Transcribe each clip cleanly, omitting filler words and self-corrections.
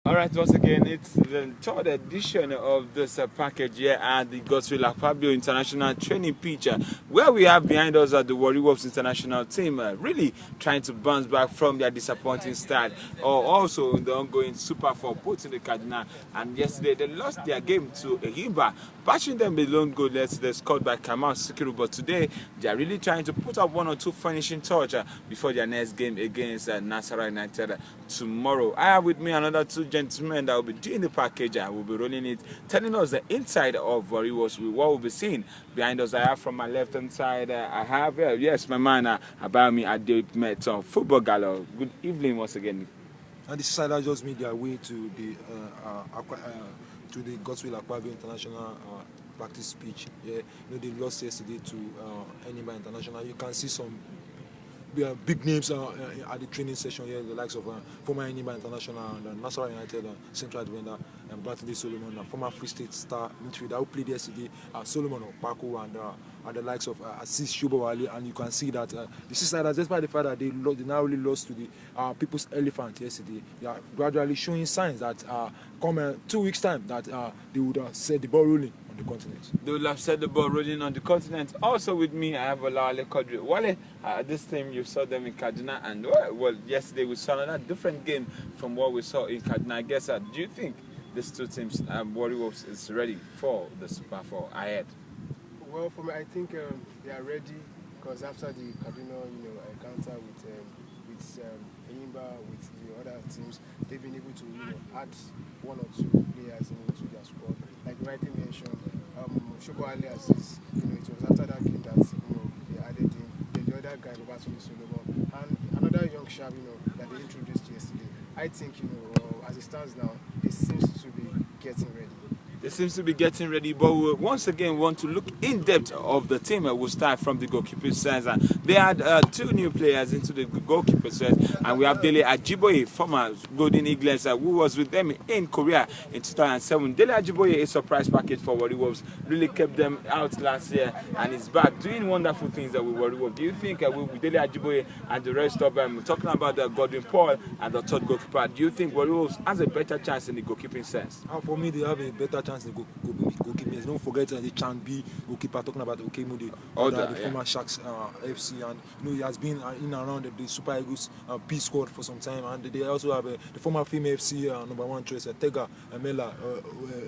Alright, once again, it's the third edition of this package here at the Godswill Fabio International Training Pitch, where we have behind us the Warri International team really trying to bounce back from their disappointing start, or also in the ongoing Super for both in the Kaduna. And yesterday they lost their game to Ehimba, patching them a lone goal they scored by Kamal Sikiru. But today they are really trying to put up one or two finishing touch before their next game against Nasarawa United tomorrow. I have with me another two gentlemen that will be doing the package. I will be rolling it, telling us the inside of Warri, what we'll be seeing. Behind us, I have from my left hand side, I have, yes, my man, about me, I did met football gala. Good evening once again. And this side I just made their way to the Godswill Fabio International practice pitch. Yeah, you know, they lost yesterday to NPFL International. You can see some big names at the training session here, the likes of former NPFL International and Nasarawa United central defender and Batley Solomon, former Free State star midfielder who played yesterday, Solomon Opako and the likes of Assis Shubawali. And you can see that the Seasiders, despite the fact that they now really lost to the People's Elephant yesterday, they are gradually showing signs that come 2 weeks' time that they would set the ball rolling on the continent. They will have set the ball rolling on the continent. Also with me, I have Olawale Quadri. Wale, this time you saw them in Kaduna, and well, yesterday we saw another different game from what we saw in Kaduna. I guess, do you think these two teams, Warri is ready for the Super 4 ahead? Well, for me, I think they are ready because after the Kaduna, encounter with Ehimba, with the other teams, they've been able to add one or two players into their squad. Like rightly mentioned, Shubawali Aziz, it was after that game that they added him. Then the other guy, Batley Solomon, and another young sharp, that they introduced yesterday. I think as it stands now, they seem to be getting ready. They seem to be getting ready, but we once again want to look in depth of the team. We'll start from the goalkeeper side. They had two new players into the goalkeeper side, and we have Dele Ajiboye, former Golden Eagles, who was with them in Korea in 2007. Dele Ajiboye, a surprise package for Warri Wolves, really kept them out last year, and is back doing wonderful things with Warri Wolves. Do you think with Dele Ajiboye and the rest of them, talking about the Godwin Paul and the third goalkeeper, do you think Warri Wolves has a better chance in the goalkeeping sense? For me, they have a better chance in goalkeeping. Don't forget the Chan B goalkeeper, talking about Okemode, the former Sharks FC, and he has been in and around the Super Eagles B squad for some time. And they also have the former female FC #1 choice, Tega Mela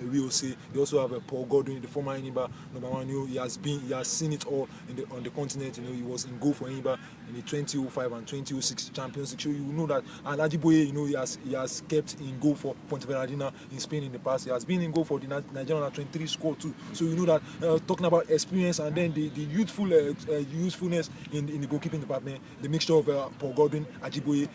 Riose. They also have Paul Godwin, the former Ehimba #1. He has seen it all on the continent. He was in goal for Ehimba in the 2005 and 2006 Champions League. So you know that. And Ajiboye, he has kept in goal for Pontevedra in Spain in the past. He has been in goal for the Nigerian 23 squad too. So you know that talking about experience and then the usefulness in the goalkeeping department, the mixture of Paul Godwin, Ajiboye,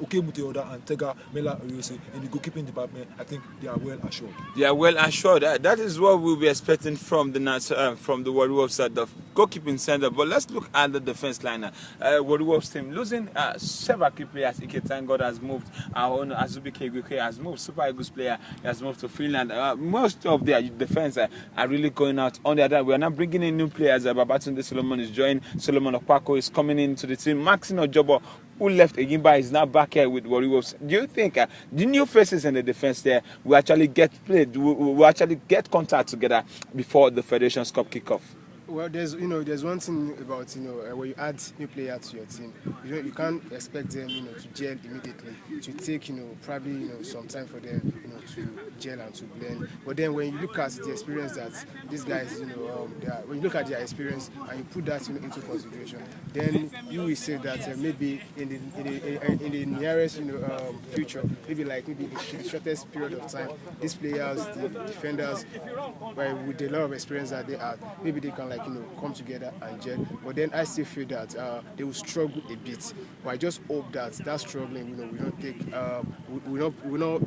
Okemuteoda and Tega Mela Riose in the goalkeeping department, I think they are well assured. They are well assured. That is what we'll be expecting from the Warri Wolves at the goalkeeping center. But let's look at the defense line. Warri Wolves team losing several key players. Ike Tangod has moved. Our own Azubi Kegweke has moved. Super Eagles player has moved to Finland. Most of their defense are really going out. On the other, we are now bringing in new players. Babatunde Solomon is joining. Solomon Opako is coming into the team. Maxine Ojobo, who left Ehimba, is now back here with Warri Wolves. Do you think the new faces in the defense there will actually get played? Will actually get contact together before the Federation's Cup kickoff? Well, there's one thing about when you add new players to your team, you can't expect them to gel immediately. To take probably some time for them to gel and to blend. But then when you look at the experience that these guys when you look at their experience and you put that into consideration, then you will say that maybe in the nearest future, maybe in the shortest period of time, these players, the defenders, with the lot of experience that they have, maybe they can come together and gel. But then I still feel that they will struggle a bit. But I just hope that struggling, will not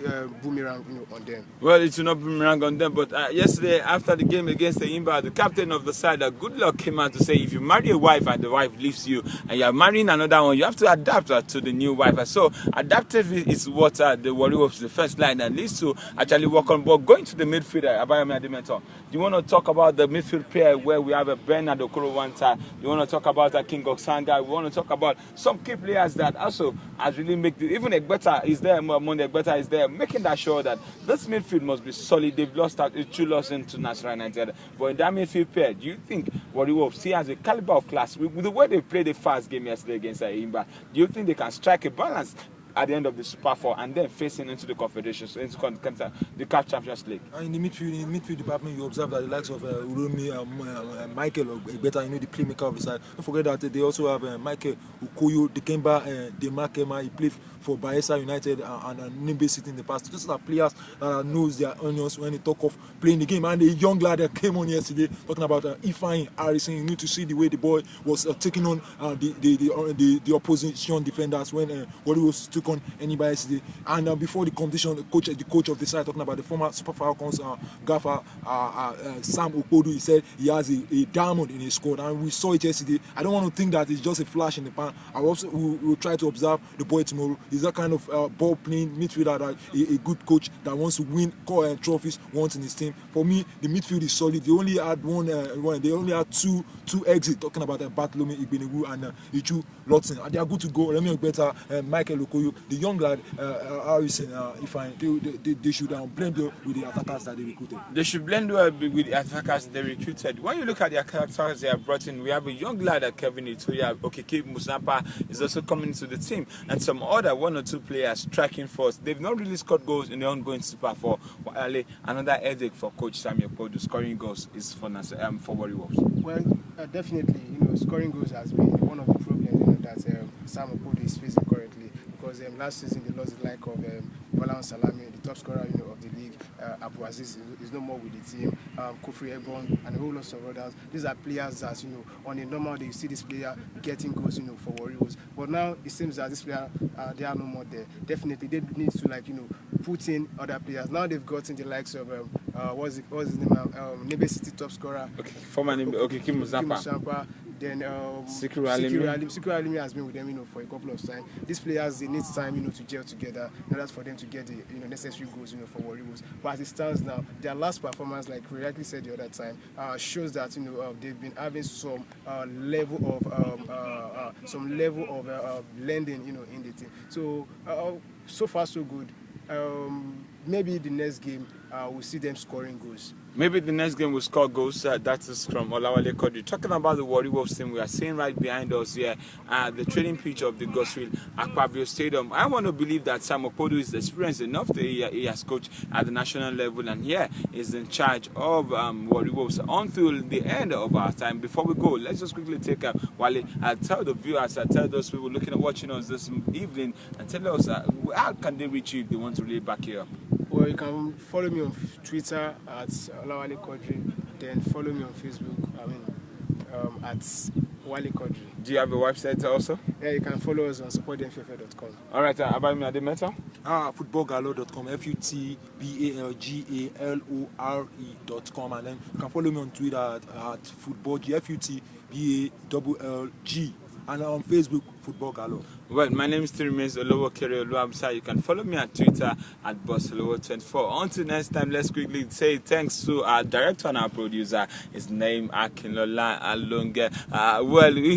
boomerang on them. Well, it will not boomerang on them. But yesterday, after the game against the Ehimba, the captain of the side, Goodluck, came out to say, if you marry a wife and the wife leaves you, and you are marrying another one, you have to adapt to the new wife. So adaptive is what the Warri Wolves, the first line, that needs to actually work on. But going to the midfielder, Abayami Adimentor, do you want to talk about the midfield pair where we have a Bernard Okoro Wanta? You want to talk about King Oksanga? We want to talk about some key players that also has really made even Egbeta is there, Monday Egbeta is there, making that sure that this midfield must be solid. They've lost out, two lost into National United, but in that midfield pair, do you think Warri Wolves see as a caliber of class with the way they played the fast game yesterday against Imba? Do you think they can strike a balance at the end of the Super 4 and then facing into the Confederations, into the CAF Champions League? In the midfield department, you observe that the likes of Uromi, Michael, Egbeta, the playmaker of the side. Don't forget that they also have Michael Ukoyo, Dikemba, Demakema. He played for Bayelsa United and Nimbe City in the past. These are players that knows their onions when they talk of playing the game. And the young lad that came on yesterday talking about Ifeanyi Harrison. You need to see the way the boy was taking on the opposition defenders when Warri was took on anybody yesterday. And before the competition, the coach of the side talking about the former Super Falcons gaffer Sam Okpodu, he said he has a diamond in his squad, and we saw it yesterday. I don't want to think that it's just a flash in the pan. I also will try to observe the boy tomorrow. He's that kind of ball playing midfielder, that a good coach that wants to win trophies once in his team. For me, the midfield is solid. They only had they only had two exits. Talking about Bartholomew Igbenegbu and Ichu Lotson, and they are good to go. Remy Egbeta, Michael Okoyo, the young lad Harrison, they should blend well with the attackers that they recruited. They should blend well with the attackers they recruited. When you look at the characters they have brought in, we have a young lad at Kevin Itoya, Okeke Musapa is also coming into the team, and some other one or two players striking force. They've not really scored goals in the ongoing Super 4. Another headache for Coach Samuel Podu. Scoring goals is for Warri Wolves. Well, definitely, scoring goals has been one of the problems that Samuel Podu is facing currently, because last season they lost the like of Bola Salami, the top scorer of the league. Abu Aziz is no more with the team. Kofi Egbon and a whole lot of others. These are players that on a normal day you see this player getting goals for Warri Wolves. But now it seems that this player they are no more there. Definitely they need to put in other players. Now they've gotten the likes of what's his name? Nimbe City top scorer. Okay, former name Kim Musapa. Then Sikiru Alimi has been with them for a couple of times. These players, they need time to gel together in order for them to get the necessary goals for Warri Wolves. But as it stands now, their last performance, like we rightly said the other time, shows that they've been having some level of blending in the team. So far so good. Maybe the next game we'll see them scoring goals. Maybe the next game will score goals. That is from Olawale Quadri. Talking about the Warri Wolves team, we are seeing right behind us here the training pitch of the Goswell Akpabio Stadium. I want to believe that Sam Okpodu is experienced enough that he has coached at the national level, and here is in charge of Warri Wolves until the end of our time. Before we go, let's just quickly take Wale. I'll tell the viewers, I'll tell those people watching us this evening, and tell us how can they reach you if they want to really back you up. Well, you can follow me on Twitter at Olawale Quadri, then follow me on Facebook, at Wale Quadri. Do you have a website also? Yeah, you can follow us on supportnpfl.com. Alright, about me at the meta? Footballgalore.com, FUTBALGALORE.com, and then you can follow me on Twitter at FootballG, FUTBALLG, and on Facebook, Football Galore. Well, my name still remains Olowo Kere Oluwabusa. You can follow me at Twitter at BossOlowo24. Until next time, let's quickly say thanks to our director and our producer. His name Akinlola Alonge.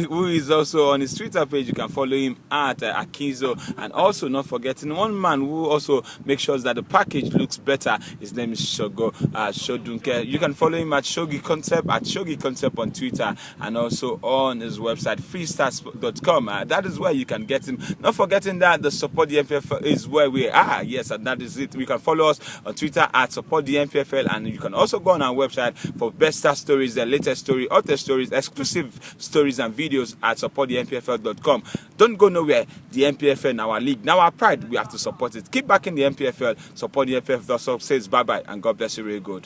Who is also on his Twitter page. You can follow him at Akinzo. And also not forgetting one man who also makes sure that the package looks better. His name is Shogo Shodunke. You can follow him at Shogi Concept on Twitter, and also on his website freestars.com. That is where you can get him. Not forgetting that the Support the NPFL is where we are. Yes, and that is it. You can follow us on Twitter at Support the NPFL, and you can also go on our website for best star stories, the latest story, other stories, exclusive stories and videos at supportthenpfl.com. Don't go nowhere. The NPFL in our league, now our pride, we have to support it. Keep backing the NPFL. Support the NPFL. Says bye bye and God bless you real good.